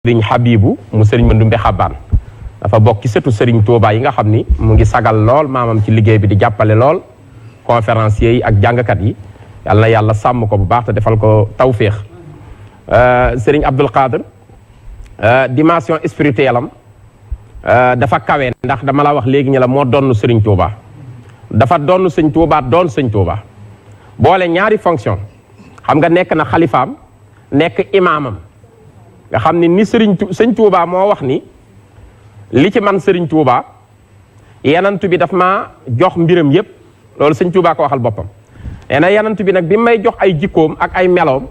sëriñ Habibu mu sëriñ Mandumbe Xabaan dafa bokk ci sëtu sëriñ Touba yi nga xam ni mu ngi sagal lool maamam ci liggéey bi di jàppale lool conférenciers yi ak jàngkat yi yàlla na yàlla sàmm ko bu baax te defal ko tawféex sëriñ Abdul Qadir dimension spirituelle am dafa kawe ndax dama la wax léegi ñu la moo doon sëriñ Touba dafa doon sëñ Touba doon sëñ Touba boole ñaari fonction xam nga nekk na xalifaam nekk imaamam nga xam ni sëñ Touba moo wax ni li ci man sëriñ Touba yanantu bi daf ma jox mbiram yépp loolu sëñ Touba ko waxal boppam nee na yanantu bi nag bi may jox ay jikkoom ak ay meloom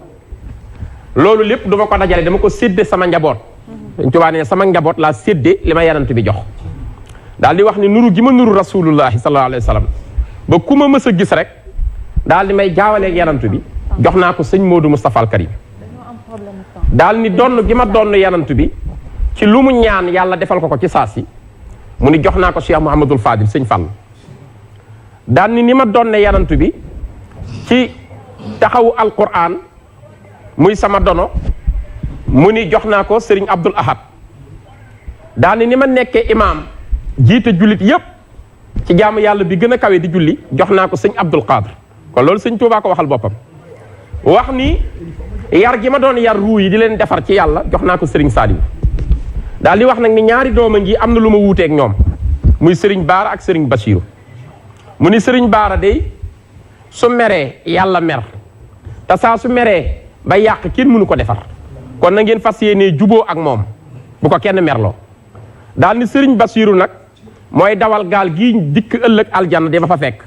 loolu lépp duma ko dajale dama ko sédde sama njaboot sëñ Touba ne sama njaboot laa sédde li ma yanantu bi jox daal di wax ni nuru gi ma nuru rasulullahi sallallahu alayhi wa sallam ba ku ma mës a gis rek daal di may jaawaleeg yanantu bi jox naa ko sëñ Modou Moustapha al Karim daal ni donn gi ma donn yanantu bi ci lu mu ñaan yàlla defal ko ci saasi mu ni jox naa ko Cheikh Mouhamadul Fadil sëñ Fall daal ni ma donne yanantu bi ci taxawu alquran muy sama dono mu ni jox naa ko Serigne Abdul Ahad daal ni ma nekkee imaam jiite jullit yépp ci jaamu yàlla bi gën a kawe di julli jox naa ko sëñ Abdul Qadir kon loolu sëñ Tuubaa ko waxal boppam wax ni yar gi ma doon yar ruu yi di leen defar ci yàlla jox naa ko Serigne Saliou daal di wax nag ni ñaari dooma ngi am na lu ma wuuteeg ñoom muy Serigne Baara ak Serigne Bassirou mu ni Serigne Baara day su meree yàlla mer te saa su meree ba yàq kenn mënu ko defar kon na ngeen fas yéenee juboo ak moom bu ko kenn merloo daal ni Serigne Bassirou nag mooy dawal gaal gii dikk ëllëg aljanna di ma fa fekk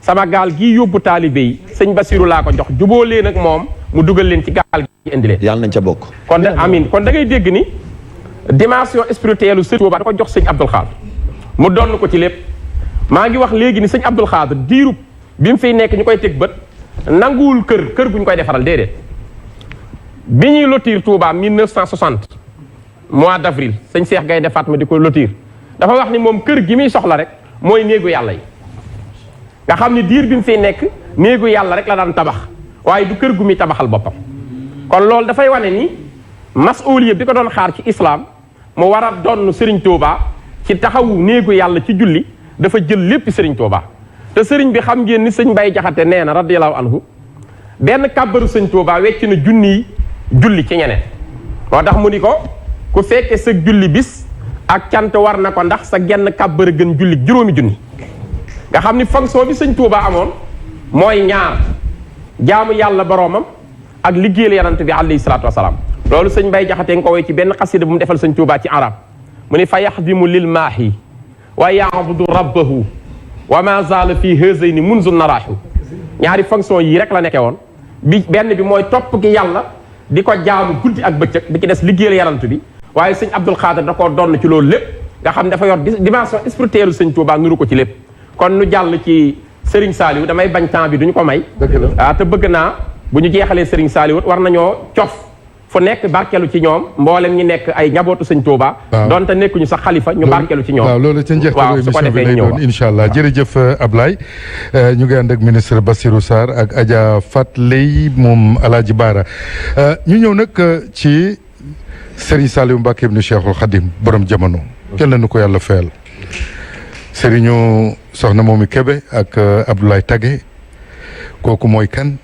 sama gaal gii yóbbu taalibe yi sëñ Bassirou laa ko jox juboo leen ak moom mu dugal leen ci gaal gi indi leen yàlla nañ ca bokk kon de amin kon da ngay dégg ni dimension spirituelle sëñ Touba da ko jox sëñ Abdul Xaadir mu donn ko ci lépp maa ngi wax léegi ni sëñ Abdul Xaadir diirub bi mu fiy nekk ñu koy teg bët nanguwul kër gu ñu koy defaral déedéet bi ñuy lotir Touba 1960 mois d'avril sëñ Cheikh Gaynde Fatma di ko lotir dafa wax ni moom kër gi muy soxla rek mooy néegu yàlla yi nga xam ni diir bi mu fiy nekk néegu yàlla rek la daan tabax waaye du kër gu muy tabaxal boppam kon loolu dafay wane ni masuuliya bi ko doon xaar ci islam mu war a donn Serigne Touba ci taxawu néegu yàlla ci julli dafa jël lépp Serigne Touba te Serigne bi xam ngeen ni sëñ Mbay Jaxate nee na radiyallahu anhu benn kàbbaru sëñ Touba wecc na junniy julli ci ñeneen moo tax mu ni ko ku fekke sa julli bis ak cant war na ko ndax sa genn kàbbara gën julli juróomi junni nga xam ni fonction bi sëñ Touba amoon mooy ñaar jaamu yàlla boroomam ak liggéeyal yonent bi alayhi salaatu wasalaam loolu sëñ Mbay Jaxate nga ko woy ci benn xasida bu mu defal sëñ Touba ci arab mu ni fa yaxdimu lil maahi wa yaabudu rabbahu wa ma zaala fii hazayni munzu naraahu ñaari fonction yii rek la nekkee woon bi benn bi mooy topp gi yàlla di ko jaamu guddi ak bëccëg bi ci des liggéeyal yonent bi waaye sëñ Abdul Xaadir da koo donn ci loolu lépp nga xam dafa yor dimension spirituelle sëñ Touba nuru ko ci lépp kon nu jàll ci Serigne Saliou damay bañ temps bi duñu ko may te bëgg naa bu ñu jeexalee Serigne Saliou war nañoo cof fu nekk barkelu ci ñoom mboolem ñi nekk ay njabootu sëñ Touba donte nekkuñu sax xalifa ñu barkelu ci ñoom waaw loolu ca njeextalu émission bi lay doon incha allah jërëjëf Ablaye ñu ngi ànd ak ministre Bassirou Sarr ak Adja Fat Lay moom Alaaji Baara ñu ñëw nag ci Serigne Saliou Mbacké ibn Cheikhul Khadim borom jamono kenn la nu ko yàlla fayal Serigne soxna Momi Kébé ak Abdoulaye Tagué kooku mooy kan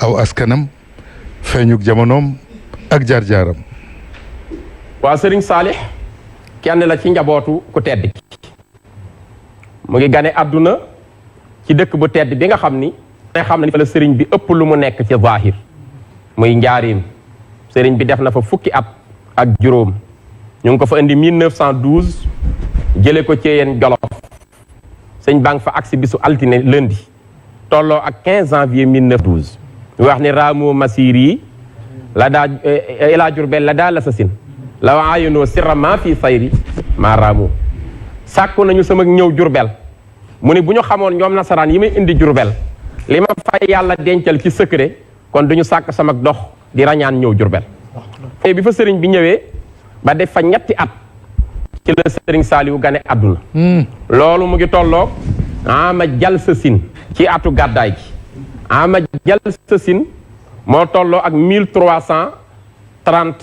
aw askanam feeñuk jamonoom ak jaar-jaaram waaw Serigne Salih kenn la ci njabootu ku tedd ki mu ngi gane àdduna ci dëkk bu tedd bi nga xam ni xam na ni fa la Serigne bi ëpp lu mu nekk ci zahir muy njaarim Serigne bi def na fa fukki at ak juróom ñu ngi ko fa indi 1912 jële ko Ceyeen Jolof sëñ baa ngi fa agsi bisu altine lundi tolloo ak 15 janvier 1912 ñu wax ni raamu masir yi la daa ilaa Jurbel la daa la sa sin la waayonoo sirra maa fii sayri maa raamu sàkku nañu sama ñëw Jurbel mu ni bu ñu xamoon ñoom nasaraan yi may indi Jurbel li ma fay yàlla dencal ci secret kon duñu sàkk sama dox di rañaan ñëw Jurbel te bi fa sëriñ bi ñëwee ba def fa ñetti at ci la Serigne Saliou gane àdduna loolu mu ngi tolloog ama jal sa sin ci atu gàddaay gi ama jal sa sin moo tolloo ak 1330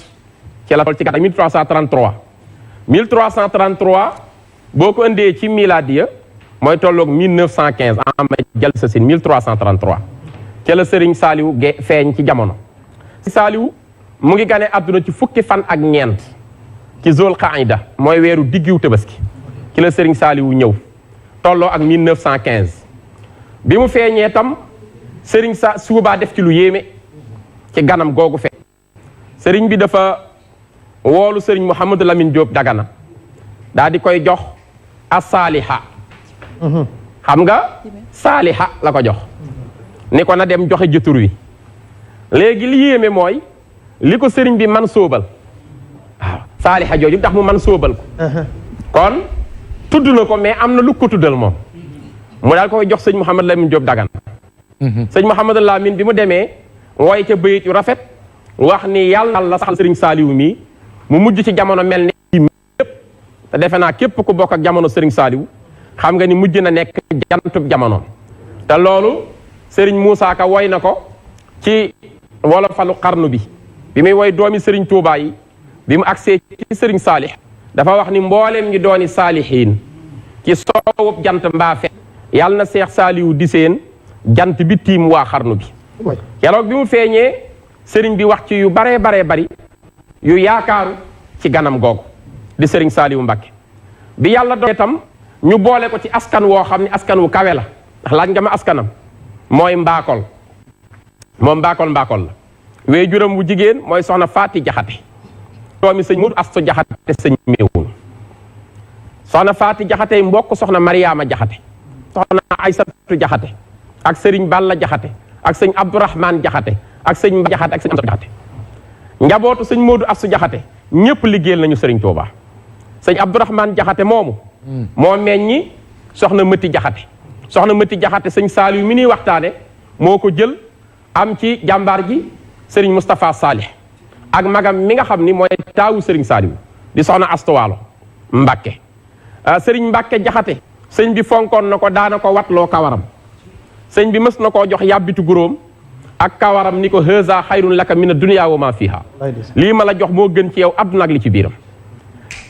ci la toll ci gàddaay 1333 1333 boo ko indee ci miladiya mooy tolloog 1915 ama jal sa sin 1333 ci la Serigne Saliou feeñ ci jamono. Saliou mu ngi gane àdduna ci fukki fan ak ñeent ci Zul Qaida mooy weeru diggiw Tabaski ci la Serigne Saliou ñëw tolloo ak 1915 bi mu feeñee tam Serigne Touba def ci lu yéeme ci ganam googu feeñ. Serigne bi dafa woolu Serigne Mouhamadou Lamine Diop Dagana daa di koy jox as-saaliha xam nga saaliha la ko jox ni ko na dem joxe jëtur wi léegi li yéeme mooy li ko sëriñ bi man sóobal waaw saaliha jooju ndax mu man sóobal ko kon tudd na ko mais am na lu ko tuddal moom mu daal koy jox sëñ Mouhamadou Lamine Diop Dagana sëñ Mouhamadou Lamine bi mu demee wooy ca bayit yu rafet wax ni yàlla la saxal sëriñ Saliou mii mu mujj ci jamono mel ni yëpp te defe naa képp ku bokk ak jamono sëriñ Saliou xam nga ni mujj na nekk jantub jamono te loolu sëriñ Moussa Ka woy na ko ci wolofalu xarnu bi muy woy doomi sëriñ Touba yi bi mu agsee ci sëriñ Saalih dafa wax ni mbooleem ñi dooni saalihiin ci soowub jant mbaa fe yàlla na Seex Saliou di seen jant bi tiim waa xarnu bi keroog bi mu feeñee sëriñ bi wax ci yu baree bari yu yaakaaru ci ganam googu di sëriñ Saliou Mbacké bi yàlla doon itam ñu boole ko ci askan woo xam ne askan wu kawe la ndax laaj nga ma askanam mooy mbaakol moom mbaakol la wee juram wu jigéen mooy soxna Faati Jaxate doomi sëñ Mudu Astu Jaxate sëñ Meewun soxna Faati Jaxate mbokk soxna Mariama Jaxate soxna Aysatu Jaxate ak sëriñ Balla Jaxate ak sëñ Abdourahman Jaxate ak sëñ Mba Jaxate ak sëñ Amsatu Jaxate njabootu sëñ Mudu Astu Jaxate ñëpp liggéeyal nañu sëriñ Tuuba sëñ Abdourahman Jaxate moomu moo meññi soxna Mëti Jaxate soxna Mëti Jaxate sëñ Saliou mi ñuy waxtaane moo ko jël am ci jàmbaar ji sëriñ Moustapha Salih ak magam mi nga xam ni mooy taawu sëriñ Saliou di soxna Astuwaalo Mbàkke sëriñ Mbàkke Jaxate sëñ bi fonkoon na ko daana ko watloo kawaram sëñ bi mës na koo jox yàbbitu guróom ak kawaram ni ko haza xayrun laka mina dunya wa ma fiha lii ma la jox moo gën ci yow adduna ak li ci biiram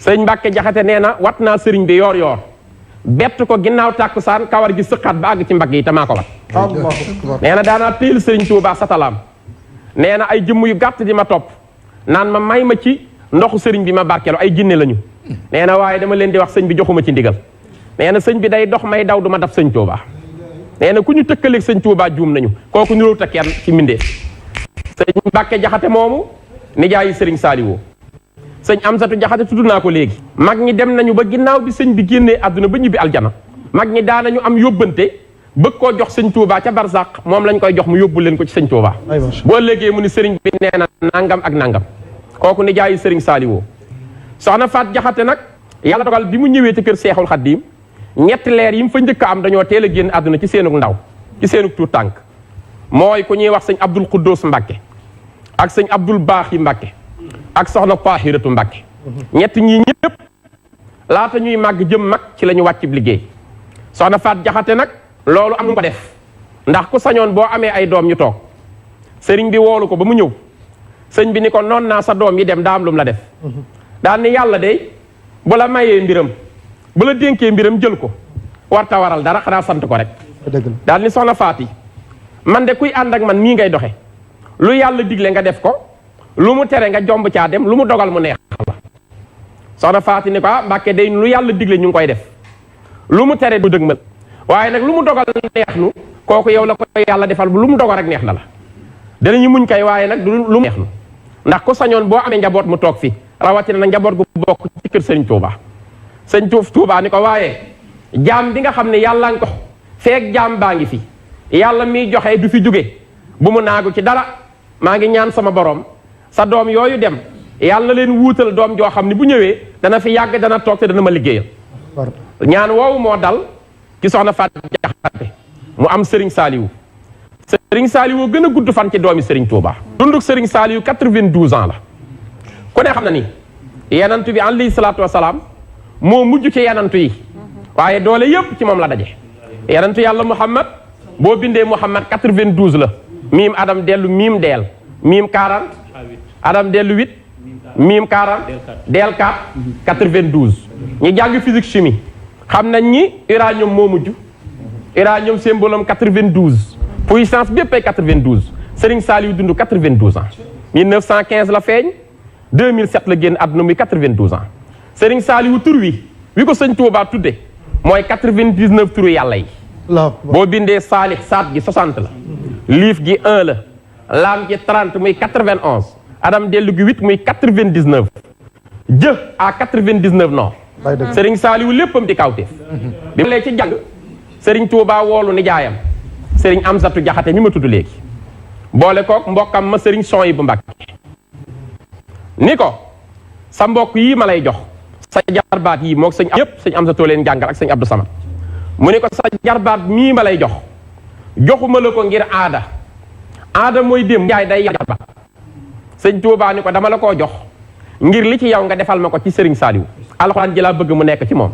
sëñ Mbàkke Jaxate nee na wat naa sëriñ bi yoor bett ko ginnaaw tàkkusaan kawar gi sëqaat ba àgg ci mbagg yi te maa ko wat nee na daanaa téel sëriñ Tuubaa satalaam nee na ay jëmm yu gàtt di ma topp naan ma may ma ci ndoxu sëriñ bi ma barkeelu ay jinne lañu nee na waaye dama leen di wax sëñ bi joxuma ci ndigal nee na sëñ bi day dox may daw du ma daf sëñ Tuubaa nee na ku ñu tëkkaleeg sëñ Tuubaa juum nañu kooku niróo ta kenn ci mbindeef sëñ Mbàkke Jaxate moomu nijaayi sëriñ Saliou sëñ Amsatu Jaxate tudd naa ko léegi mag ñi dem nañu ba ginnaaw bi sëñ bi génnee àdduna ba ñibbi aljana mag ñi daanañu am yóbbante bëgg koo jox sëñ Touba ca barzaq moom lañ koy jox mu yóbbu leen ko ci sëñ Touba boo léegi mu ni sëriñ bi nee na nangam ak nangam kooku ni jaayi sëriñ Saliou soxna Faat Jaxate nag yàlla dogal bi mu ñëwee ci kër Seexul Xaddiim ñetti leer yi mu fa njëkk a am dañoo teel a génn àdduna ci seenug ndaw ci seenug tuut tànk mooy ku ñuy wax sëñ Abdul Quddus Mbàkke ak sëñ Abdul Baaxi Mbàkke ak soxna Tahiratu Mbàkke ñett ñii ñëpp laata ñuy màgg jëm mag ci la ñu wàcc liggéey soxna Faat Jaxate nag loolu am ko def ndax ku sañoon boo amee ay doom ñu toog sëriñ bi woolu ko ba mu ñëw sëñ bi ni ko noon naa sa doom yi dem daa am lu mu la def daal ni yàlla de bu la mayee mbiram bu la dénkee mbiram jël ko warta waral dara xanaa sant ko rek daal ni soxna Faat yi man de kuy ànd ak man nii ngay doxe lu yàlla digle nga def ko lu mu tere nga jomb caa dem lu mu dogal mu neex la soxna Faati ni ko Mbàkke day lu yàlla digle ñu ngi koy def lu mu tere du dëgmal waaye nag lu mu dogal neex nu kooku yow la ko yàlla defal lu mu dogal rek neex na la danañu muñ kay waaye nag du lu mu neex nu ndax ku sañoon boo amee njaboot mu toog fi rawatina nag njaboot gu bokk ci kër sëriñ Touba sëñ Touba ni ko waaye jaam bi nga xam ne yàlla nga ko feek jaam baa ngi fi yàlla miy joxe du fi jóge bu mu naagu ci dara maa ngi ñaan sama borom sa doom yooyu dem yàlla na leen wuutal doom joo xam ne bu ñëwee dana fi yàgg dana toog te dana ma liggéeyal ñaan woowu moo dal ci soxna Faat Jaxate mu am Serigne Saliou Serigne Saliou gën a gudd fan ci doomi Serigne Touba dunduk Serigne Saliou 92 ans la ku ne xam na ni yenantu bi alayhi salaatu wasalaam moo mujj ci yenantu yi waaye doole yëpp ci moom la daje yenantu yàlla Muhammad boo bindee Muhammad 92 la miim Adam dellu miim deel miim 40 Adam dellu 8 mim 40 del 4 92 ñi jàng physique chimie xam nañ ni uranium moo mujj uranium symbole am 92 puissance bépp ay 92 Serigne Saliou dund 92 ans 1915 la feeñ 2007 la génn àdduna muy 92 ans Serigne Saliou tur wi ko sëñ Touba tudde mooy 99 turu yàlla yi boo bindee saalix saat gi 60 la liif gi 1 la laam gi 30 muy 91 adam dellu gi 8 muy 99 jë à 99 non Serigne Saliou léppam di kawteef bi mu lee ci jàng Serigne Touba woolu nijaayam Serigne Amsatu Jaxate mi ma tudd léegi boole kook mbokkam ma Serigne Souhaïbou Mbacké ni ko sa mbokk yii ma lay jox sa jarbaat yii moog sëñ yëpp sëñ Amsatu leen jàngal ak sëñ Abdou Samad mu ni ko sa jarbaat mii ma lay jox joxuma la ko ngir aada mooy démb njaay day jarbaat sëñ Touba ni ko dama la koo jox ngir li ci yow nga defal ma ko ci Serigne Saliou alxuraan ji laa bëgg mu nekk ci moom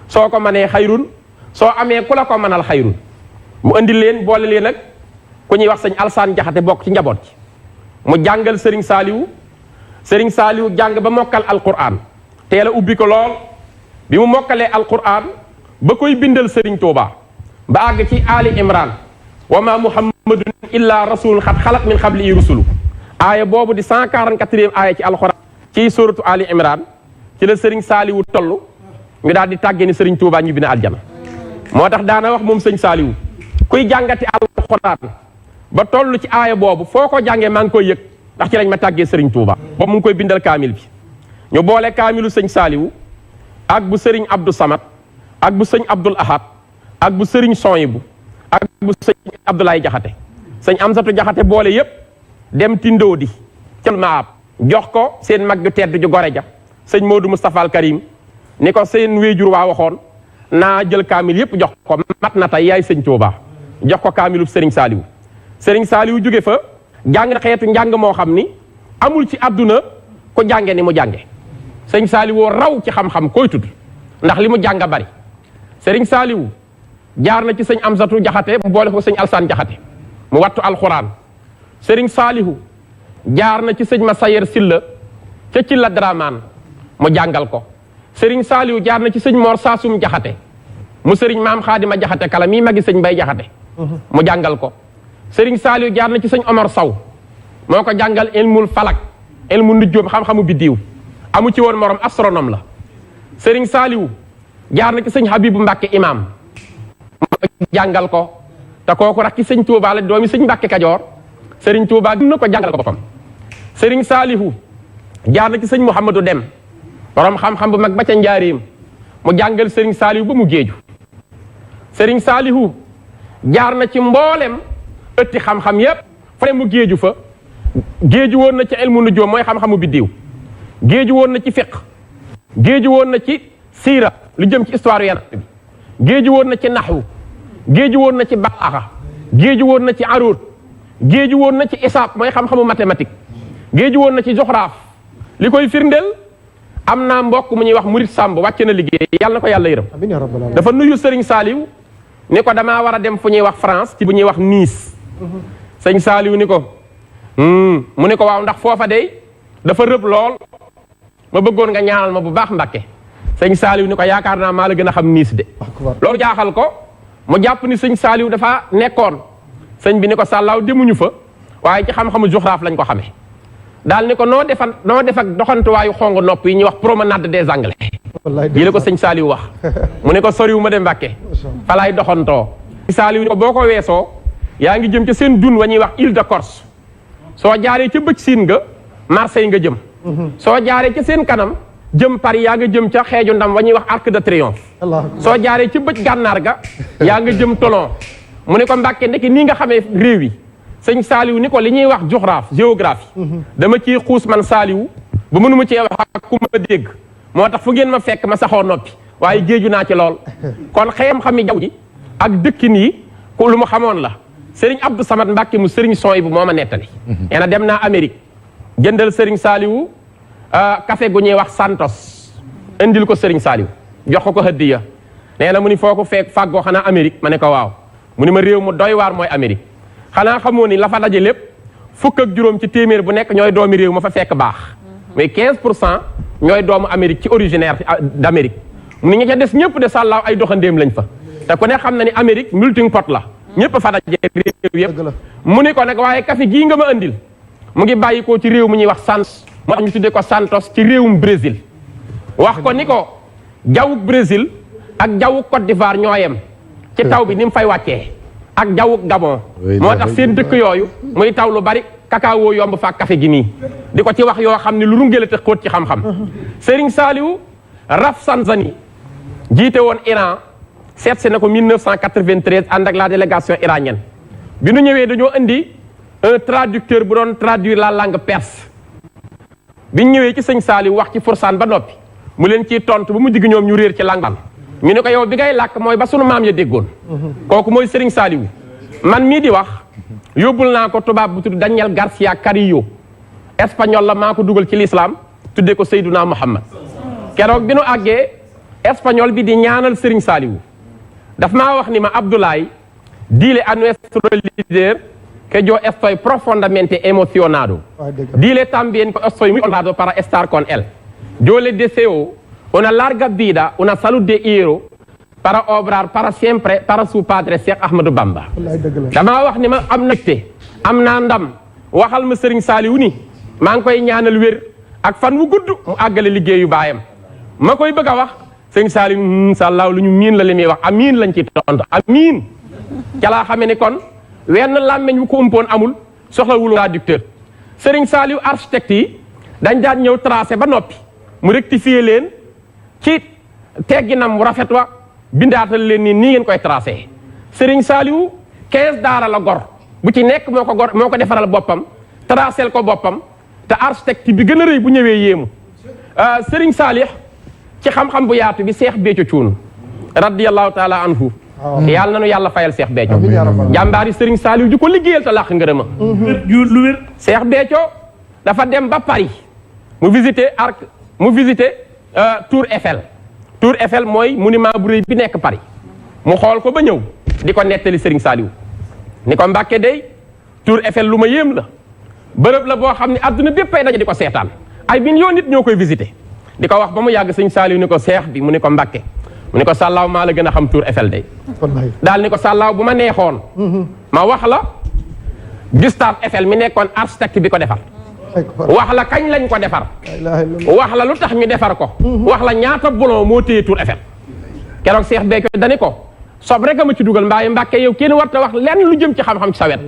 soo ko mënee xayrun soo amee ku la ko mënal xayrun mu indi leen boole leen nag ku ñuy wax sëñ Alsaan Jaxate bokk ci njaboot ci mu jàngal Serigne Saliou jàng ba mokkal alquran teel a ubbi ko lool bi mu mokkalee alquran ba koy bindal Serigne Touba ba àgg ci Ali Imran wa ma muhammadun illa rasulun xat xalat min xablihi rusulu aaya boobu di 144e aaya ci alquran ci suratu Ali Imran ci la Serigne Saliou toll ñu daal di tàggee ni Serigne Touba ñu bi na aljana moo tax daana wax moom sëñ Saliou kuy jàngati alquran ba toll ci aaya boobu foo ko jàngee maa ngi koy yëg ndax ci lañ ma tàggee Serigne Touba boobu mu ngi koy bindal kaamil bi ñu boole kaamilu sëñ Saliou ak bu Serigne Abdou Samad ak bu sëñ Abdoul Ahad ak bu Serigne Souhaïbou ak bu sëñ Abdoulaye Jaxate sëñ Amsatu Jaxate boole yépp dem tindoo di ca maab jox ko seen mag ju tedd ju gore ja sëñ Modou Moustapha Al Karim ni ko seen wéejur waa waxoon naa jël kaamil yépp jox ko mat na tey yaay sëñ Touba jox ko kaamilu Serigne Saliou jóge fa jàng xeetu njàng moo xam ni amul ci àdduna ko jànge ni mu jànge sëñ Saliou raw ci xam-xam koy tudd ndax li mu jàng bari Serigne Saliou jaar na ci sëñ Amsatu Jaxate mu boole ko sëñ Alsaan Jaxate mu wattu alxuraan Serigne Saliou jaar na ci sëñ Masayer Silla ca ci la Draman mu jàngal ko Serigne Saliou jaar na ci sëñ Mor Saasum Jaxate mu Serigne Maam Xaadima Jaxate kala mii magi sëñ Bay Jaxate mu jàngal ko Serigne Saliou jaar na ci sëñ Omar Saw moo ko jàngal ilmul falak ilmu nujjoom xam-xamu biddiw amu ci woon morom astronome la Serigne Saliou jaar na ci sëñ Habibu Mbàkke imam mu jàngal ko te kooku rak ci sëñ Touba la doomi sëñ Mbàkke Kajoor Serigne Touba gën na ko jàngal ko boppam Serigne Saliou jaar na ci sëñ Mouhamadou Dem borom xam-xam bu mag ba ca njaareem mu jàngal Serigne Saliou ba mu géeju Serigne Saliou jaar na ci mboolem ëtti xam-xam yépp fa mu géeju fa géeju woon na ci ilmu nujuum mooy xam-xamu biddiw géeju woon na ci fiqh géeju woon na ci siira lu jëm ci histoire yonent bi géeju woon na ci naxwu géeju woon na ci balaaxa géeju woon na ci aruut géeju woon na ci isaab mooy xam-xamu mathématique géeju woon na ci joxraaf li koy firndeel am naa mbokk mu ñuy wax Murit Samb wàcc na liggéey yàlla na ko yàlla yërëm dafa nuyu Serigne Saliou ni ko damaa war a dem fu ñuy wax France ci bu ñuy wax Nice sëñ Saliou ni ko mu ni ko waaw ndax foofa de dafa rëb lool ma bëggoon nga ñaanal ma bu baax Mbàkke sëñ Saliou ni ko yaakaar naa maa la gën a xam Nice de loolu jaaxal ko mu jàpp ni sëñ Saliou dafa nekkoon sëñ bi ni ko sàllaaw demuñu fa waaye ci xam-xamu joxraaf lañ ko xamee daal ni ko noo def ak doxantuwaayu xong nopp yi ñuy wax promenade des Anglais yi la ko sëñ Saliou wax mu ne ko soriwu ma de Mbàkke fa laay doxantoo Saliou ni ko boo ko weesoo yaa ngi jëm ca seen dun wa ñuy wax Île de Corse soo jaaree ca bëj siin nga Marseille nga jëm soo jaaree ca seen kanam jëm Paris yaa nga jëm ca xeeju ndam wa ñuy wax Arc de Triomphe soo jaaree ca bëj gànnaar ga yaa nga jëm Toulon mu ne ko Mbàkke ndekki nii nga xamee réew yi sëñ Saliou ni ko li ñuy wax géographie dama ciy xuus man Saliou ba mënuma cee wax ak ku ma dégg moo tax fu ngeen ma fekk ma saxoo noppi waaye géeju naa ci lool kon xam-xami jaww ji ak dëkkin yi ku lu mu xamoon la Serigne Abdou Samad Mbàkke mu Serigne Souhaïbou moo ma nettali nee na dem naa Amérique jëndal Serigne Saliou café gu ñuy wax Santos indil ko Serigne Saliou jox ko hëddiya nee na mu ni foo ko fekk fàggoo xanaa Amérique ma ne ko waaw mu ni ma réew mu doy waar mooy Amérique xanaa xamoo ni la fa daje lépp fukk ak juróom ci téeméer bu nekk ñooy doomi réew ma fa fekk baax mais 15% ñooy doomu Amérique ci originaire d'Amérique mu ni ña ca des ñëpp de sàllaaw ay doxandéem lañ fa te ku ne xam na ni Amérique melting pot la ñëpp fa daje réew yëpp mu ni ko nag waaye café gii nga ma andil mu ngi bàyyi ko ci réew mu ñuy wax Santos moo tax ñu tuddee ko Santos ci réewum Brésil wax ko ni ko jawwuk Brésil ak jawwuk Côte d'Ivoire ñoo yem ci taw bi ni mu fay wàccee ak jawwuk Gabon moo tax seen dëkk yooyu muy taw lu bari cacao yomb fa café gi nii di ko ci wax yoo xam ne lu rungale te xóot ci xam-xam Serigne Saliou Rafsanjani jiite woon Iran seet si na ko 1993 ànd ak la délégation iranienne bi nu ñëwee dañoo indi un traducteur bu doon traduire la langue perse bi ñu ñëwee ci sëñ Saliou wax ci forsaan ba noppi mu leen ciy tontu ba mu digg ñoom ñu réer ci langue ñu ne ko yow bi ngay làkk mooy ba sunu maam ya déggoon kooku mooy Serigne Saliou man mii di wax yóbbul naa ko tubaab bu tudd Daniel Garcia Carillo espagnol la maa ko dugal ci l'islam tuddee ko Seydouna Muhammad keroog bi nu àggee espagnol bi di ñaanal Serigne Saliou daf maa wax ni ma Abdoulaye dile a nuestro líder que yo estoy profundamente emocionado dile también que estoy muy honrado para estar con él yo le deseo una larga vida una salud de hierro para obrar para siempre para su padre Cheikh Ahmadou Bamba damaa wax ni ma am na te am naa ndam waxal ma Serigne Saliou ni maa ngi koy ñaanal wér ak fan wu gudd mu àggale liggéeyu baayam ma koy bëgg a wax Serigne Saliou sàllaaw lu ñu miin la li muy wax amiin lañ ci tontu amiin ca laa xamee ni kon wenn làmmeñ wu ko umpoon amul soxlawul traducteur Serigne Saliou architecte yi dañ daan ñëw tracé ba noppi mu rectifier leen ci tegginam mu rafet wa bindaatal leen nii ngeen koy tracé Serigne Saliou 15 daara la gor bu ci nekk moo ko defaral boppam tracel ko boppam te architecte bi gën a rëy bu ñëwee yéemu Serigne Saliou ci xam-xam bu yaatu bi Cheikh Béthio Thioune radiyallahu taala anhu yàlla nanu yàlla fayal Cheikh Béthio jàmbaari Serigne Saliou ji ko liggéeyal te làq ngërëma lu wér Cheikh Béthio dafa dem ba Paris mu visité Tour Eiffel mooy monument bu rëy bi nekk Paris mu xool ko ba ñëw di ko nettali Serigne Saliou ni ko Mbàkke day Tour Eiffel lu ma yéem la bërëb la boo xam ne adduna bépp ay daje di ko seetaan ay millions nit ñoo koy visité di ko wax ba mu yàgg Serigne Saliou ni ko seex bi mu ni ko Mbàkke mu ni ko sàllaaw maa la gën a xam Tour Eiffel day daal ni ko sàllaaw bu ma neexoon ma wax la Gustave Eiffel mi nekkoon architecte bi ko defar wax la kañ lañ ko defar wax la lu tax ñu defar ko wax la ñaata boulon moo téye Tour Eiffel keroog Cheikh Béthio dani ko sob rek a ma ci dugal mbaaye Mbàkke yow kenn war ta wax lenn lu jëm ci xam-xam ci sa wet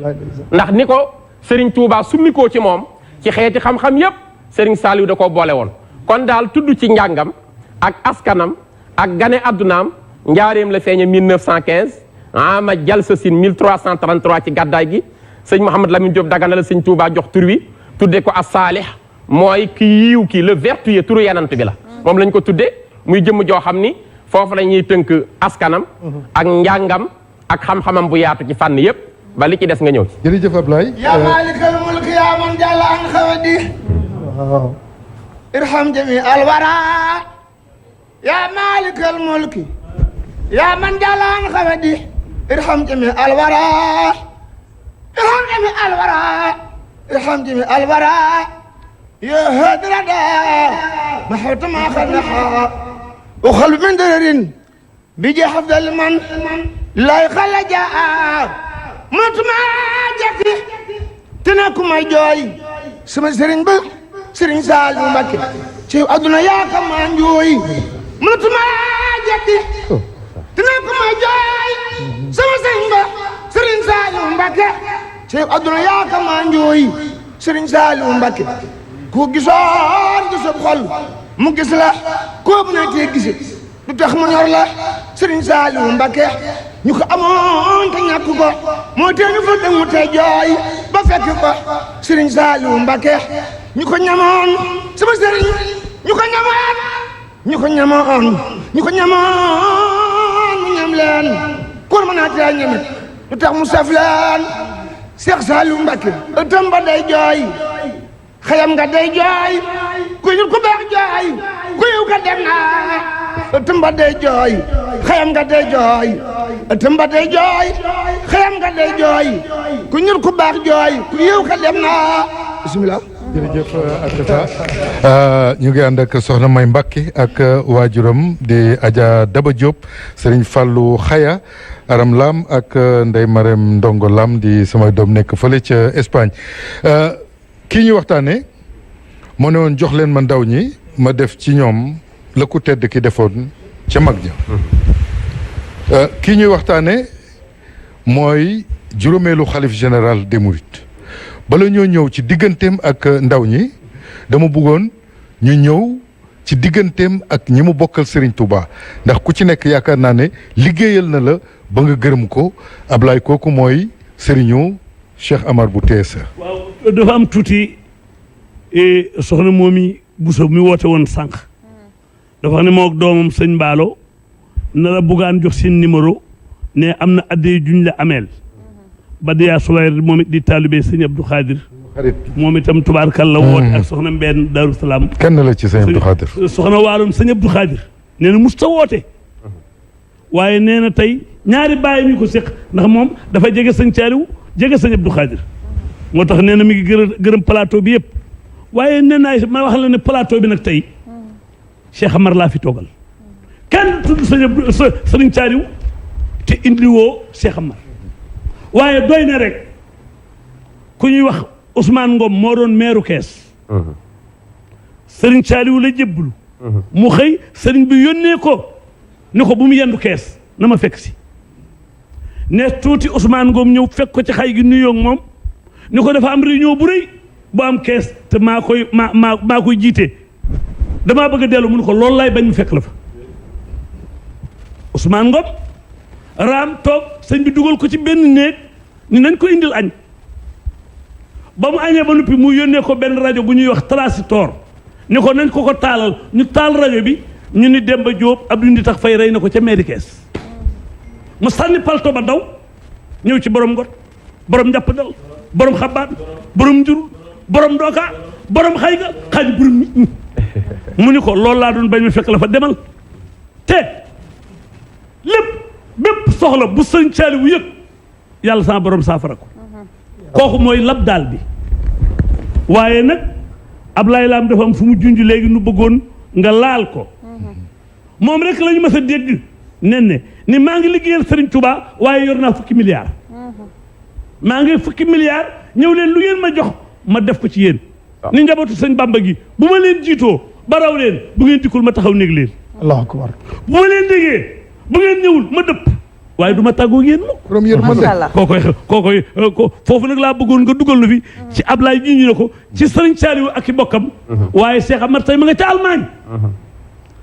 ndax ni ko Serigne Touba summikoo ci moom ci xeeti xam-xam yépp Serigne Saliou da koo boole woon kon daal tudd ci njàngam ak askanam ak gane addunaam njaareem la feeñe 1915 ama jalsasin 1333 ci gàddaay gi sëñ Mouhamed Lamine Diop Dagana la sëñ Touba jox tur wi tudde ko as-saalih mooy ki yiiw ki le vertueux turu yenant bi la moom lañ ko tudde muy jëmm joo xam ni foofu la ñuy tënk askanam ak njàngam ak xam-xamam bu yaatu ci fànn yépp ba li ci des nga ñëw ci jërëjëf Ablaye yaa maalikal mulki yaa man jàlla an xawadi irham jami alwara yaa maalikal mulki yaa man jàlla an xawadi irham jami alwara irham jami alwara irham jami alwara ya hadrada mahawta ma khanaha وخل من درر بيجي حفظ من لا يخلجا مطمع جفي تناكم ما جوي سما سرين با سرين سالو مكي شيء ادنا يا كمان جوي مطمع جفي تناكم ما جوي سما سرين با سرين سالو مكي شيء ادنا يا كمان جوي سرين سالو مكي كو غيسون غيسو خول mu gis la koo bu ne tee gisi lu tax mu ñor la Serigne Saliou Mbacké ñu ko amoon te ñàkk ko moo tee ñu fa dem mu tee jooy ba fekk ko Serigne Saliou Mbacké ñu ko ñamoon sama Serigne ñu ko ñamoon ñu ko ñamoon ñu ko ñamoon mu ñam leen koor mën naa tee ñamit lu tax mu saf leen Cheikh Saliou Mbacké ëttam ba day jooy xayam nga day jooy ku ñu ko baax jooy ku yiw ka dem na tëmba day jooy xayam nga day jooy tëmba day jooy xayam nga day jooy ku ñu ko baax jooy ku yiw ka dem na bismillah jërëjëf Akasa ñu ngi ànd ak soxna May Mbacke ak waajuram di Adja Daba Diop Serigne Fallou Xaya Aram Lam ak Ndeye Marème Ndongo Lam di samay doom nekk fële ca Espagne kii ñu waxtaanee moo ne woon jox leen ma ndaw ñi ma def ci ñoom la ku tedd ki defoon ca mag ja kii ñuy waxtaanee mooy juróomeelu xalif général des Mourides. bala ñoo ñëw ci digganteem ak ndaw ñi dama bëggoon ñu ñëw ci digganteem ak ñi mu bokkal Serigne Touba ndax ku ci nekk yaakaar naa ne liggéeyal na la ba nga gërëm ko Ablaye kooku mooy Serigne Cheikh Amar bu TSE. waaw dafa am tuuti soxna moomi Bousso mi woote woon sànq dafa xam ne moo ak doomam sëñ Mballo na la buggaan jox seen numéro ne am na addee juñ la ameel. Badiya Souleir moom it di taalibe sëñ Abdou Khadir. moom itam tubaarkalla woote ak soxna Mbène Darou Salaam. kenn la ci sëñ Abdou Khadir. soxna Waaloon sëñ Abdou Khadir. nee na musta woote. waaye nee na tey ñaari bàyyi mi ko séq ndax moom dafa jege sëñ Thialiou jege sëñ Abdou Khadir. moo tax nee na mi ngi gërëm plateau bi yëpp. waaye nee naa ma wax la ne plateau bi nag tey Cheikh Amar laa fi toogal. kenn tudd sëñ Thialiou te indiwoo Cheikh Amar. waaye doy na rek ku ñuy wax Ousmane Ngom moo doon meeru Kees. Serigne Thialiou la jébbalu. mu xëy Serigne bi yónnee ko ni ko bu mu yendu Kees na ma fekk si. ne tuuti Ousmane Ngom ñëw fekk ko ci xay gi nuyoo moom ni ko dafa am réunion bu rëy bu am Kees te maa koy jiite damaa bëgg a dellu mu ne ko loolu laay bañ mu fekk la fa Ousmane Ngom. raam toog sëñ bi dugal ko ci benn néeg ni nañ ko indil añ ba mu añee ba noppi mu yónnee ko benn rajo bu ñuy wax Trasitor ni ko nañ ko taalal ñu taal rajo bi ñu ni Demba Diop Abdou Ndi tax fay rey na ko ca mairie Kees mu sànni palto ba daw ñëw ci borom ngot borom njàpp dal borom xabaat borom njurul borom dooka borom xay ga xaaj borom nit ñi mu ni ko loolu laa doon bañ mu fekk la fa demal te lépp bépp soxla bu sëñ Thialiou yëg yàlla sama borom saafara ko kooku mooy lab daal bi waaye nag Ablaye Lam dafa am fu mu junj léegi nu bëggoon nga laal ko moom rek la ñu mës a dégg nen ni maa ngi liggéeyal Serigne Touba waaye yor naa fukki milliards maa ngi fukki milliards ñëw leen lu ngeen ma jox ma def ko ci yéen ni njabootu sëñ Bamba gi bu ma leen jiitoo ba raw leen bu ngeen dikkul ma taxaw néeg leen Allahu akbar bu ma leen déggee bu ngeen ñëwul ma dëpp waaye du ma tàggoo ngeen ma. première kookoy foofu nag laa bëggoon nga dugal na fi ci Ablaye ji ñu ne ko ci Serigne Thialiou ak i bokkam. waaye Cheikh Amar tey ma nga ca Allemagne.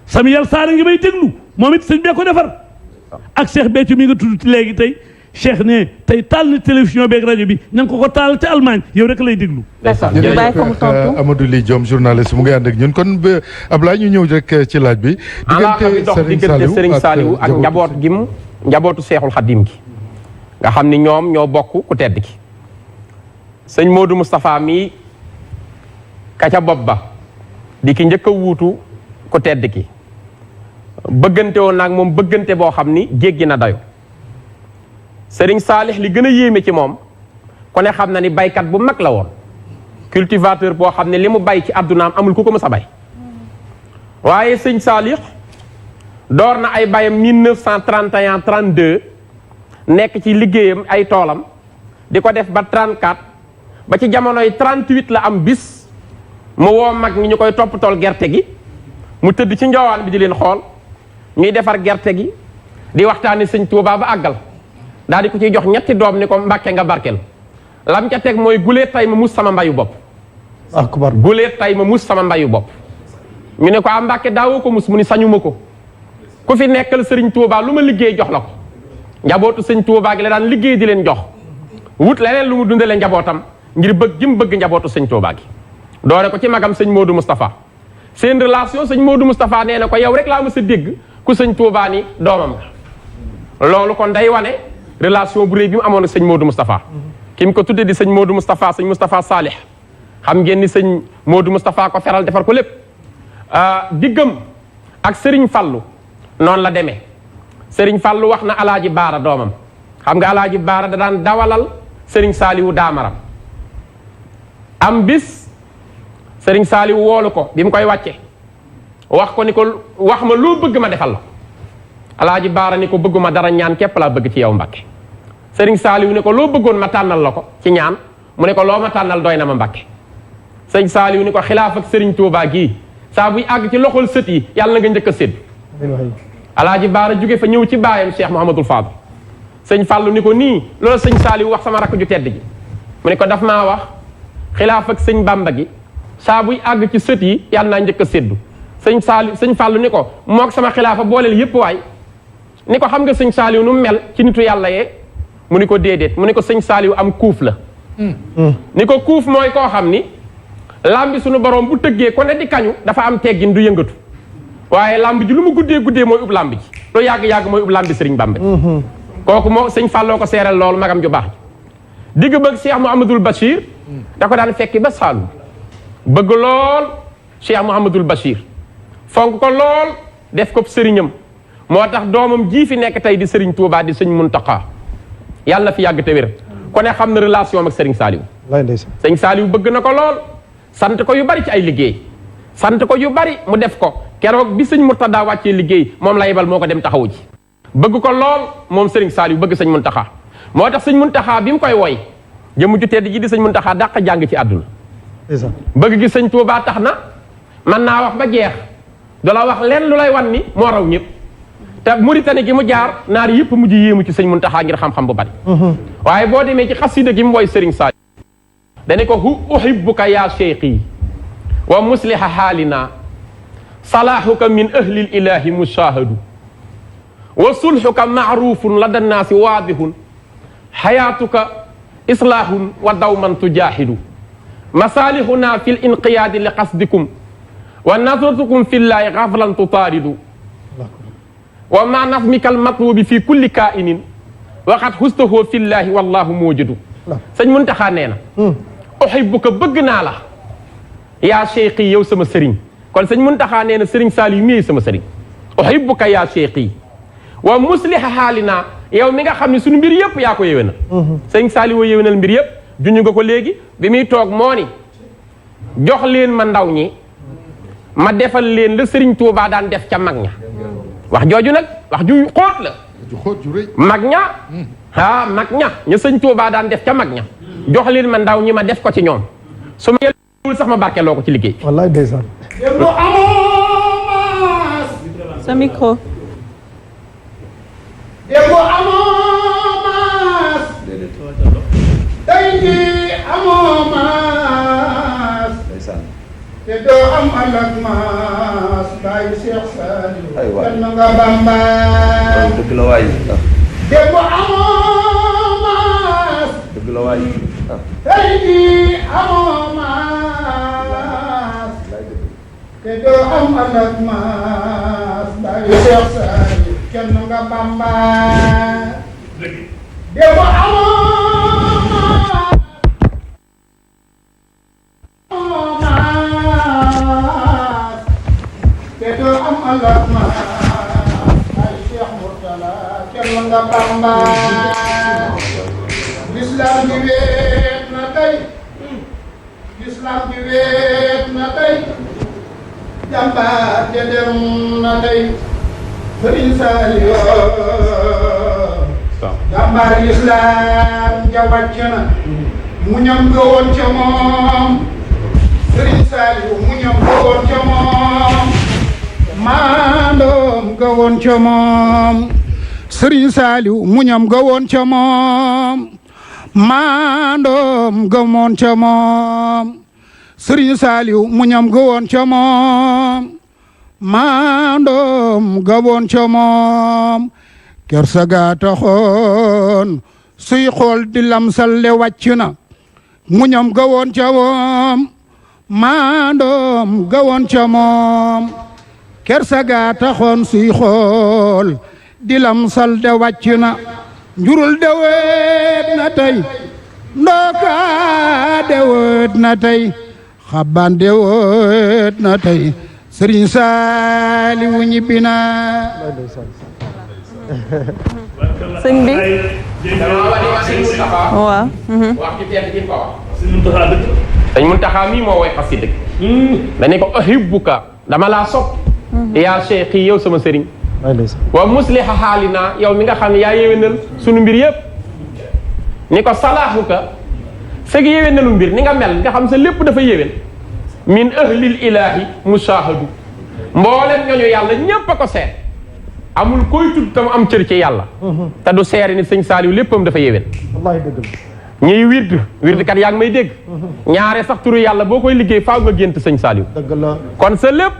Samuel Sarr ngi may déglu moom it sëñ bee ko defar. ak Cheikh Béthio mi nga tudd léegi tey Cheikh ne tey taal na télévision beeg rajo bi ña ngi ko taal ca Allemagne yow rek lay déglu. jërëjëf Amadou Ly Diom journaliste mu ngi ànd ak ñun kon ba Ablaye ñu ñëw rek ci laaj bi. diggante Serigne Saliou ak njaboot gi mu njabootu Seexul Xadim gi nga xam ni ñoom ñoo bokk ku tedd ki sëñ Modou Moustapha mi ka ca bopp ba di ki njëkk a wuutu ku tedd ki bëggante woon nag moom bëggante boo xam ni jéggi na dayo Serigne Salih li gën a yéeme ci moom ku ne xam na ni baykat bu mag la woon cultivateur boo xam ne li mu bay ci addunaam amul ku ko mës a bay waaye sëñ Salih door na ay bayam 1931 32 nekk ci liggéeyam ay toolam di ko def ba 34 ba ci jamonoy 38 la am bis mu woo mag ñi ñu koy topp tool gerte gi mu tëdd ci njoowaan bi di leen xool ñuy defar gerte gi di waxtaani sëñ Tuubaa ba àggal daal di ko ciy jox ñetti doom ni ko Mbàkke nga barkel lam ca teg mooy gulee tay ma mus sama mbayu bopp akbar gulee tay ma mus sama mbayu bopp ñu ne ko a Mbàkke daawoo ko mus mu ni sañuma ko ku fi nekkal sëriñ Tuubaa lu ma liggéey jox la ko njabootu sëñ Tuubaa gi la daan liggéey di leen jox wut leneen lu mu dundale njabootam ngir bëgg gi mu bëgg njabootu sëñ Tuubaa gi doore ko ci magam sëñ Modou Moustapha seen relation sëñ Modou Moustapha nee na ko yow rek laa mës a dégg ku sëñ Tuubaa ni doomam nga loolu kon day wane relation bu réy bi mu amoon ak sëñ Modou Moustapha ki mu ko tuddee di sëñ Modou Moustapha sëñ Moustapha Salih xam ngeen ni sëñ Modou Moustapha ko feral defar ko lépp diggam ak Serigne Fallou noonu la demee Serigne Fallou wax na alaaji Baara doomam xam nga alaaji Baara da daan dawalal Serigne Saliou daamaram am bis sëriñ Saaliw woolu ko bi mu koy wàcce wax ko ni ko wax ma loo bëgg ma defal la alaaji baara ni ko bëgguma dara ñaan képp laa bëgg ci yow Mbàkke sëriñ Saaliw ni ko loo bëggoon ma tànnal la ko ci ñaan mu ne ko loo ma tànnal doy na ma Mbàkke sëriñ Saaliw ni ko xilaaf ak sëriñ Tuubaa gii saa buy àgg ci loxol sët yi yàlla na nga njëkk a sédd alaaji baara jóge fa ñëw ci baayam Cheikh Mouhamadul Fadal sëñ Fàllu ni ko nii loolu sëñ Saaliw wax sama rakk ju tedd ji mu ne ko daf maa wax xilaaf ak sëñ Bàmba gi saa buy àgg ci sët yi yàlla naa njëkk a séddu sëñ Fàllu ni ko mook sama xilaafa booleel yépp waay ni ko xam nga sëñ Saaliw nu mu mel ci nitu yàlla yee mu ni ko déedéet mu ni ko sëñ Saaliw am kuuf la ni ko kuuf mooy koo xam ni lambi suñu borom bu tëggee ko ne di kañu dafa am teggin du yëngatu waaye lamb ji lu mu guddee mooy ub lamb ji lu yàgg-yàgg mooy ub lambi sëriñ Bàmba ji kooku moo sëñ Fàlloo ko seeral loolu magam ju baax ji digg bëgg Cheikh Mouhamadoul Bachir da ko daan fekki ba Saalum bëgg lool Cheikh Mouhamadoul Bachir fonk ko lool def ko sëriñam moo tax doomam jii fi nekk tey di sëriñ Touba di sëñ Muntaxa yàlla na fi yàgg te wér ku ne xam na relation ak sëriñ Saaliw sëñ Saaliw bëgg na ko lool sant ko yu bari ci ay liggéey sant ko yu bari mu def ko keroog bi sëñ Murtada wàccee liggéey moom la yebal moo ko dem taxawu ji bëgg ko lool moom sëriñ Saaliw bëgg sëñ Muntaxa moo tax sëñ Muntaxa bi mu koy woy jëmu ju tedd ji di sëñ Muntaxa dàq jàng ci àdduna bëgg gi sëñ Touba tax na mën naa wax ba jeex du la wax leen lu lay wan ni moo raw ñëpp te Mauritanie gi mu jaar naar yëpp mujj yéemu ci sëñ Muntaxa ngir xam-xam bu bari waaye boo demee ci xasida gi mu woy sëriñ Saaliw dane ko uhibbuka ya cheikhi wa musliha xaalina salaahuka min ahlil ilahi mushahadu wa sulhuka maarufun lada nnaasi waadihun xayaatuka islaahun wa dawman tujaahidu masalihuna fi linqiyaadi li qasdikum wa nazartukum fi llahi gaflan tutaaridu wa ma nasmika almatlubi fi kulli kainin waqad hustahu fi llahi wallahu mujidu sëñ Muntaxa nee na uhibbuka bëgg naa la yaa cheikhi yow sama sëriñ kon sëñ Muntaxa nee na sëriñ Saaliw mii sama sëriñ uhibbuka yaa cheikhi wa musliha xaalina yow mi nga xam ne suñu mbir yëpp yaa ko yéwénal sëñ Saaliw wa yéwénal mbir yëpp juñu nga ko léegi bi muy toog moo ni jox leen ma ndaw ñi ma defal leen la sëriñ Tuubaa daan def ca mag ña wax jooju nag wax ju xóot la mag ña mag ña ña sëñ Tuubaa daan def ca mag ña jox leen ma ndaw ñi ma def ko ci ñoom su ma yelwul sax ma barkeloo ko ci liggéey wallaay ndeysaan sa micro démb amoo maas tey jii amoo maas te doo am alak maas bàyyi Cheikh Saaliw kenn nga Bamba dëgg la waay démb amoo maas dëgg la waay tey jii amoo maas te doo am alak maas bàyyi Cheikh Saaliw kenn nga Bamba démb amoo maas te doo am alak maas ay Cheikh Murtala kenn nga Bamba l'islam bi weet na tey l'islam bi weet na tey jàmbaar ja dem na tey Sëriñ Saaliw jàmbaar l'islam ja wàcc na mu ñam ga woon ca moom Sëriñ Saaliw mu ñam ga woon ca moom maandoom ga woon ca moom Sëriñ Saaliw mu ñam ga woon ca moom maandoom ga woon ca moom Sëriñ Saaliw mu ñam ga woon ca moom maandoom ga woon ca moom kersa ga taxoon suy xool di lamsalle wàcc na mu ñam ga woon ca moom maandoom ga woon ca moom kersa ga taxoon suy xool di lamsal de wàcc na njurul de weet na tey ndooka de weet na tey xaban de weet na tey Sëriñ Saaliw ñibbi na sëñ bi waaw wax ci tedd gi ko wax sëñ Muntaxa mii moo woy xasida dañu ko uhibbuka dama laa sopp yaa cheikh yow sama sëriñ wa musliha xaalina yow mi nga xam ne yaa yéwénal sunu mbir yëpp ni ko salaahuka sëg yéwénalu mbir ni nga mel nga xam sa lépp dafa yéwén min ahlil ilahi mushahadu mboolem ñooñu yàlla ñépp a ko seet amul koy tudd tam am cër ci yàlla te du seere ni sëñ Saliou léppam dafa yéwén wallaahi dëgg ñuy wird kat yaa ngi may dégg ñaare sax turu yàlla boo koy liggéey faaw nga gént sëñ Saliou dëgg la kon sa lépp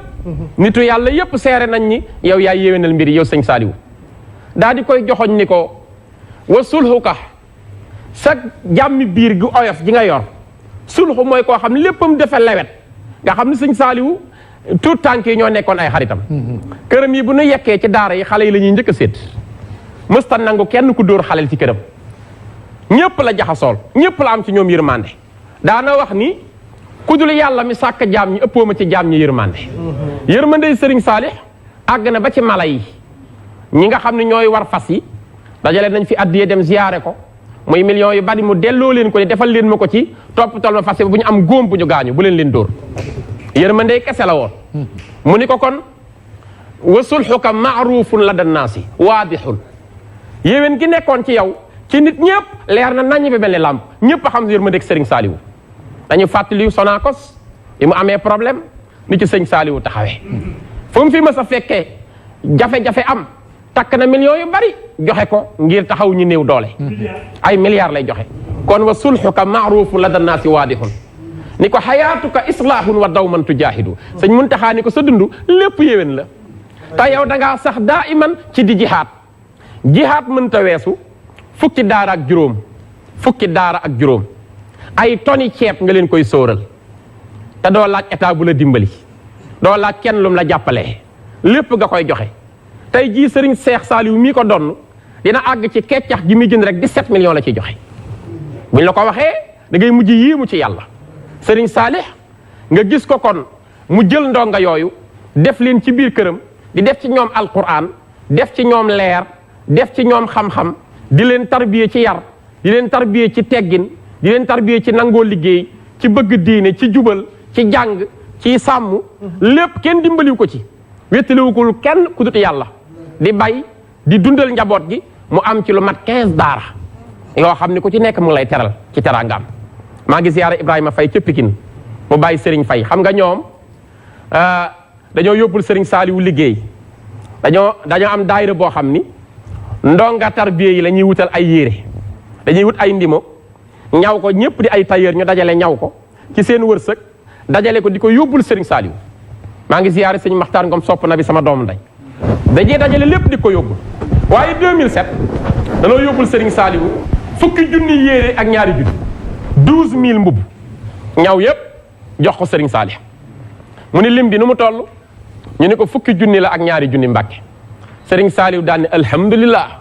nitu yàlla yépp seere nañ ni yow yaa yéwénal mbir yow sëñ Saliou daa di koy joxoñ ni ko wa sulhuka sa jàmmi biir gi oyof ji nga yor sulhu mooy koo xam ne léppam dafa lewet nga xam ne sëñ Saliou tout tànk yi ñoo nekkoon ay xaritam këram yi bu nu yekkee ci daara yi xale yi la ñuy njëkk a séet mësta nangu kenn ku dóor xaleel ci këram ñépp la jaxasool ñépp la am ci ñoom yërmande daana wax ni ku dul yàlla mi sàkk jaam ñi ëppoo ma ci jaam ñi yërmande yërmande sëriñ Saalix àgg na ba ci mala yi ñi nga xam ne ñooy war fas yi dajale nañ fi addiyee dem ziyaare ko muy millions yu bari mu delloo leen ko ni defal leen ma ko ci toppatoo ma fas yi bu ñu am góom bu ñu gaañu bu leen dóor yërmande kese la woon mu ni ko kon wa sulhuka maarufun la dannaasi waadixul yéwén gi nekkoon ci yow ci nit ñëpp leer na nañ bi mel ni làmp ñëpp a xam yërmandeeg sëriñ Saliou dañu fàttali Sonacos yi mu amee problème ni ci sëñ Saliou taxawee fu mu fi mës a fekkee jafe-jafe am takk na millions yu bari joxe ko ngir taxaw ñu néew doole ay milliards lay joxe kon wa sulhuka maarufun la dannaasi waadixul ni ko xayaatuka islaahun wa dawman tujaahidu sëñ Muntaxa ni ko sa dund lépp yéwén la te yow da ngaa sax daa iman ci di jihaad mënta weesu fukki daara ak juróom ay toni ceeb nga leen koy sóoral te doo laaj état bu la dimbali doo laaj kenn lum la jàppalee lépp nga koy joxe tey jii sëriñ Seex Saliou mii ko donn dina àgg ci keccax gi muy jënd rek 17 millions la ciy joxe buñ la ko waxee da ngay mujj yéemu ci yàlla sëriñ Saalix nga gis ko kon mu jël ndonga yooyu def leen ci biir këram di def ci ñoom alquran def ci ñoom leer def ci ñoom xam-xam di leen tarbiye ci yar di leen tarbiye ci teggin di leen tarbiye ci nangoo liggéey ci bëgg diine ci jubal ci jàng ci sàmm lépp kenn dimbaliwu ko ci wéttaliwu ko kenn ku dut yàlla di bay di dundal njaboot gi mu am ci lu mat 15 daara yoo xam ne ku ci nekk mu lay teral ci teraangaam maa ngi ziyaara Ibrahima Faye ca Pikine mu bàyyi Serigne Faye xam nga ñoom dañoo yóbbul Serigne Saliou liggéey dañoo am daayira boo xam ni ndonga tarbiye yi la ñuy wutal ay yére dañuy wut ay ndimo ñaw ko ñëpp di ay tailleur ñu dajale ñaw ko ci seen wërsëg dajale ko di ko yóbbul Serigne Saliou maa ngi ziyaare sëñ Maxtaar Ngom sopp na bi sama doomu ndey dañuy dajale lépp di ko yóbbul waaye 2007 danoo yóbbul Serigne Saliou fukki junni yére ak ñaari junni 12000 mbubb ñaw yépp jox ko Serigne Saliou mu ni lim bi nu mu toll ñu ne ko fukki junni la ak ñaari junni Mbàkke Serigne Saliou daan ni alhamdulilah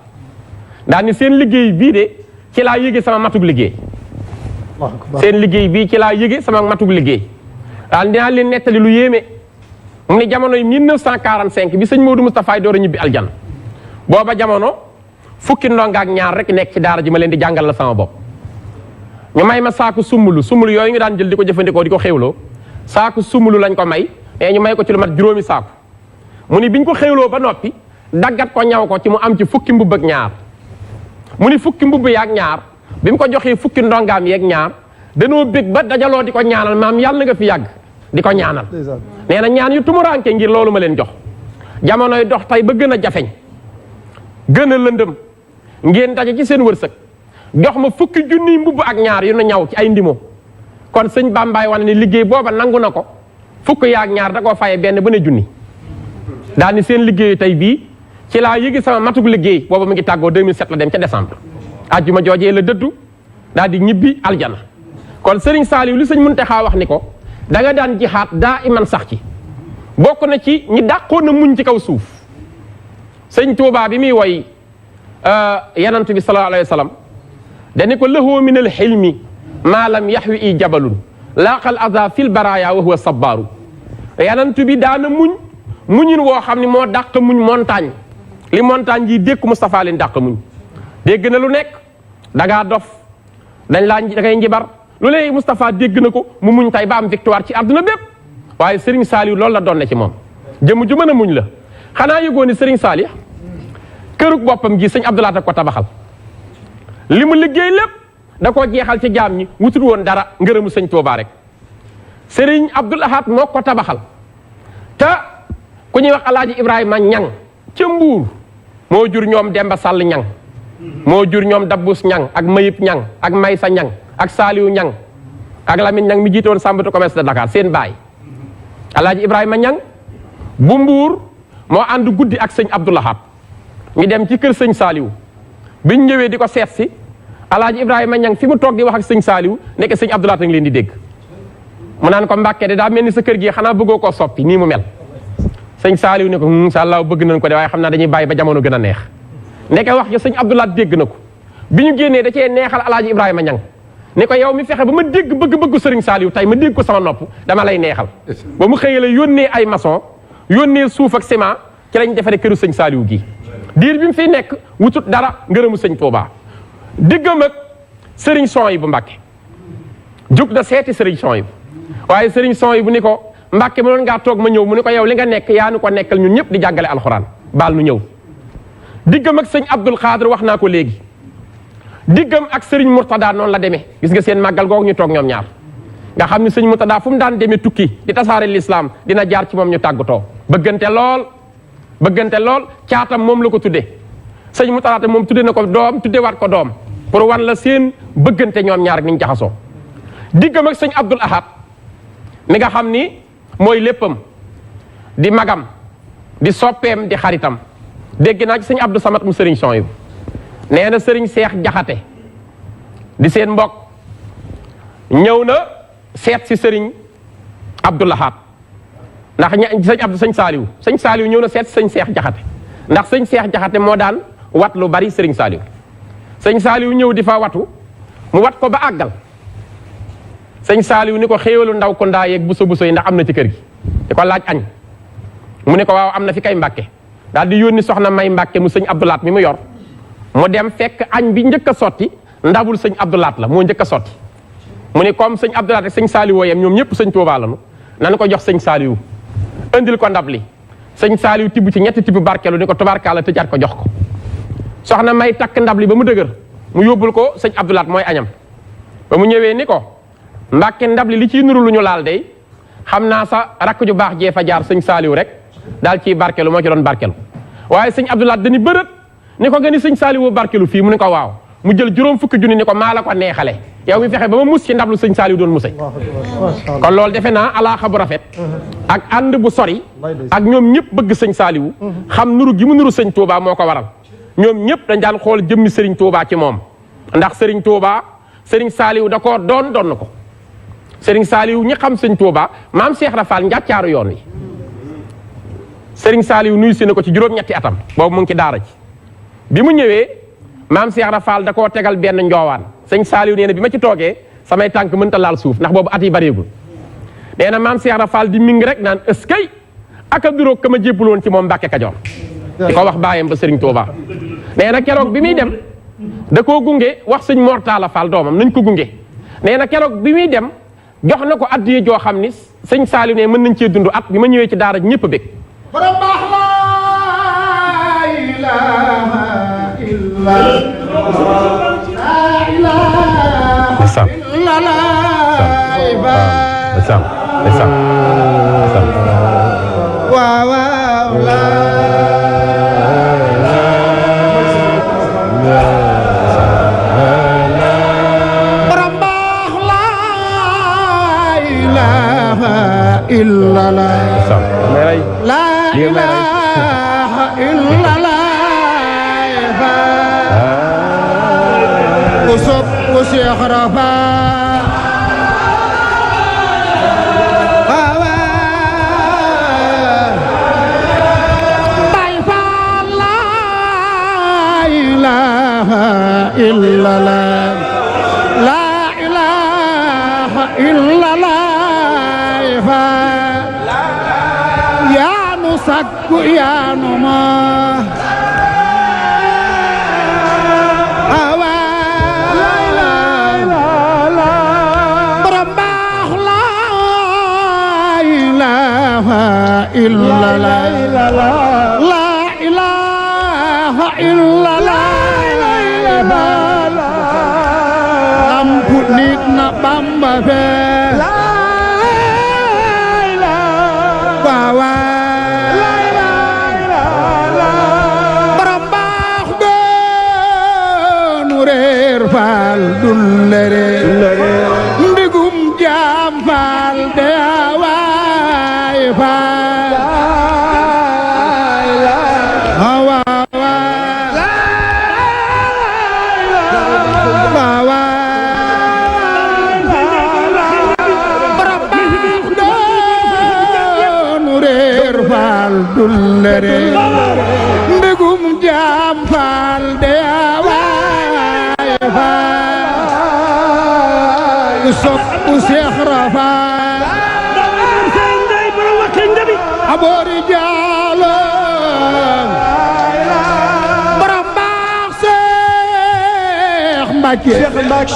daan ni seen liggéey bii de ci laa yëge sama matug liggéey seen liggéey bii ci laa yëge sama matug liggéey daal dinaa leen nettali lu yéeme mu ni jamonoy 1945 bi sëñ Modou Moustapha door a ñibbi aljan booba jamono fukki ndonga ak ñaar rek nekk ci daara ji ma leen di jàngal la sama bopp ñu may ma saaku sumulu yooyu ñu daan jël di ko jëfandikoo di ko xéwloo saaku sumulu lañ ko may mais ñu may ko ci lu mat juróomi saaku mu ni biñ ko xéwloo ba noppi daggat ko ñaw ko ci mu am ci fukki mbubb ak ñaar mu ni fukki mbubb yaak ñaar bi mu ko joxee fukki ndongaam yeeg ñaar danoo bég ba dajaloo di ko ñaanal maam yàlla na nga fi yàgg di ko ñaanal nee na ñaan yu tumuraanke ngir loolu ma leen jox jamonoy dox tey ba gën a jafeñ gën a lëndëm ngeen daje ci seen wërsëg jox ma fukki junniy mbubb ak ñaar yu nu ñaw ci ay ndimo kon sëñ Bambaay wane ni liggéey booba nangu na ko fukk yaak ñaar da koo faye benn ba ne junni daal ni seen liggéey tey bii ci laa yëgi sama matug liggéey booba mu ngi tàggoo 2007 la dem ca décembre ajjuma joojee la dëddu daal di ñibbi aljana kon Serigne Saliou li sëñ Muntaxa wax ni ko da nga daan jihaat daa iman sax ci bokk na ci ñi dàqoon na muñ ci kaw suuf sëñ Tuubaa bi muy woy yanant bi sallallahu alayhi wa sallam dani ko lahu min al xilmi maa lam yaxwi i jabalun laaqal aza fil baraya wa huwa sabbaaru yanant bi daana muñin woo xam ne moo dàq muñ montagne li montagne yi dékku Moustapha leen dàq muñ dégg na lu nekk dangaa dof dañ laa da ngay njibar lu lay Moustapha dégg na ko mu muñ tay ba am victoire ci àdduna bépp waaye Serigne Saliou loolu la doon ne ci moom jëmm ju mën a muñ la xanaa yëgoo ni Serigne Saliou kërug boppam gi sëñ Abdou Lahad a ko tabaxal li mu liggéey lépp da koo jeexal ci jaam ñi wutul woon dara ngërëmu sëñ Touba rek Serigne Abdou Lahad moo ko tabaxal te ku ñuy wax Alaaji Ibrahima Ñang ca Mbuur moo jur ñoom Demba Sall Ñang moo jur ñoom Dabbus Ñang ak Mayib Ñang ak Maysa Ñang ak Saliou Ñang ak Lamine Ñang mi jiite woon chambre de commerce de Dakar seen baay Alaaji Ibrahima Ñang bu Mbuur moo ànd guddi ak sëñ Abdou Lahad ñu dem ci kër sëñ Saliou biñ ñëwee di ko seet si Alaaji Ibrahima Ñang fi mu toog di wax ak sëñ Saliou nekk sëñ Abdou Lahad a ngi leen di dégg mu naan ko Mbàkke de daa mel ni sa kër gi xanaa bëggoo koo soppi nii mu mel sëñ Saliou ne ko incha allah bëgg nañ ko de waaye xam naa dañuy bàyyi ba jamono gën a neex ndeke wax ja sëñ Abdou Lahad dégg na ko bi ñu génnee da cee neexal Alaaji Ibrahima Ñang ne ko yow mi fexe ba ma dégg bëgg-bëggu sëriñ Saliou tey ma dégg ko sama nopp dama lay neexal ba mu xëyee la yónnee ay maçon yónnee suuf ak ciment ci lañ defaree këru sëñ Saliou gi diir bi mu fiy nekk wutut dara ngërëmu sëñ Touba diggam ak sëriñ Souhaïbou Mbàkke jug na seeti sëriñ Souhaïbou waaye sëriñ Souhaïbou ni ko Mbàkke mënoon ngaa toog ma ñëw mu ni ko yow li nga nekk yaa nu ko nekkal ñun ñëpp di jàngale alxuraan baal nu ñëw diggam ak sëñ Abdul Xaadir wax naa ko léegi diggam ak sëriñ Murtada noonu la demee gis nga seen màggal googu ñu toog ñoom ñaar nga xam ne sëñ Murtada fu mu daan demee tukki di tasaare lislaam dina jaar ci moom ñu tàggatoo bëggante lool caatam moom la ko tudde sëñ Murtada moom tudde na ko doom tudde waat ko doom pour wan la seen bëggante ñoom ñaar ak niñ jaxasoo diggam ak sëñ Abdul Ahad mi nga xam ni mooy léppam di magam di soppeem di xaritam dégg naa ci sëñ Abdou Samad mu sëriñ Souhaïbou nee na sëriñ Seex Jaxate di seen mbokk ñëw na seet si sëriñ Abdou Lahad ndax sëñ Saliou ñëw na seet si sëñ Seex Jaxate ndax sëñ Seex Jaxate moo daan wat lu bari sëriñ Saliou ñëw di fa watu mu wat ko ba àggal sëñ Saliou ni ko xéewalu ndaw ko ndaa yeeg buso yi ndax am na ci kër gi di ko laaj añ mu ne ko waaw am na fi kay Mbàkke daal di yónni soxna May Mbàkke mu sëñ Abdou Lahad mi mu yor mu dem fekk añ bi njëkk a sotti ndabul sëñ Abdou Lahad la moo njëkk a sotti mu ne comme sëñ Abdou Lahad ak sëñ Saliou wooyem ñoom ñëpp sëñ Touba lanu nan ko jox sëñ Saliou indil ko ndab li sëñ Saliou tibb ci ñetti tibb barkelu ni ko tubaarkaala tëjaat ko jox ko soxna May takk ndab li ba mu dëgër mu yóbbul ko sëñ Abdou Lahad mooy añam ba mu ñëwee ni ko Mbàkke ndab li ciy nuru lu ñu laal day xam naa sa rakk ju baax jee fa jaar sëñ Saliou rek daal ciy barkelu moo ci doon barkelu waaye sëñ Abdou Lahad dañu bërët ni ko nga ni sëñ Saliou barkelu fii mu ni ko waaw mu jël juróom fukki junni ni ko maa la ko neexale yow mi fexe ba ma mus ci ndab lu sëñ Saliou doon musay kon loolu defe naa alaaxa bu rafet ak ànd bu sori ak ñoom ñëpp bëgg sëñ Saliou xam nuru gi mu nuru sëñ Touba moo ko waral ñoom ñëpp dañ daan xool jëmmi sëriñ Touba ci moom ndax sëriñ Touba sëriñ Saliou da koo doon ko sëriñ Saliou ñi xam sëñ Touba maam Cheikh Rafal njàccaaru yoon wi sëriñ Saliou nuyu si na ko ci juróom-ñetti atam boobu mu ngi ci daara ji bi mu ñëwee maam Cheikh Rafal da koo tegal benn njoowaan sëñ Saliou nee na bi ma ci toogee samay tànk mënta laal suuf ndax boobu at yi bareegul nee na maam Cheikh Rafal di ming rek naan ëskay ak a duróog ka ma jébbaloon ci moom Mbàkke Kajoor di ko wax baayam ba sëriñ Touba nee na keroog bi muy dem da koo gunge wax sëñ Mortala Fall doomam nañ ko gunge nee na keroog bi muy dem jox na ko addiye joo xam ni sëñ Saliou ne mën nañ cee dund at bi ma ñëwee ci daara ñëpp a bég borom baax la ilaha illa la ilaha illallah usub usyakh rafa illallah la ilaha illallah ya nu sakku ya nu ma awa la ilaha illallah إلا الله لا إله إلا الله lampu nit na Bamba fee waawa borom baax doonu reer faal dun lere mbigum jaam faal de waay faal dullere mbégum jaam faal de waay faal soppu Seex Rafaal aboori jaalo borom baax Seex Mbàkke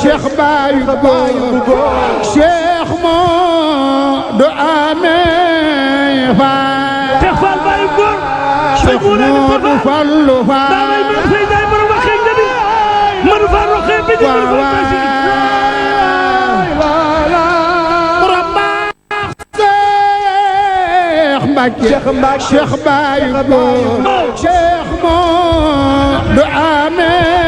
Seex Baayu Góor Seex Moodu Amee Faal Cheikh Modou Fallou Fall Cheikh Baye Cheikh Modou Amé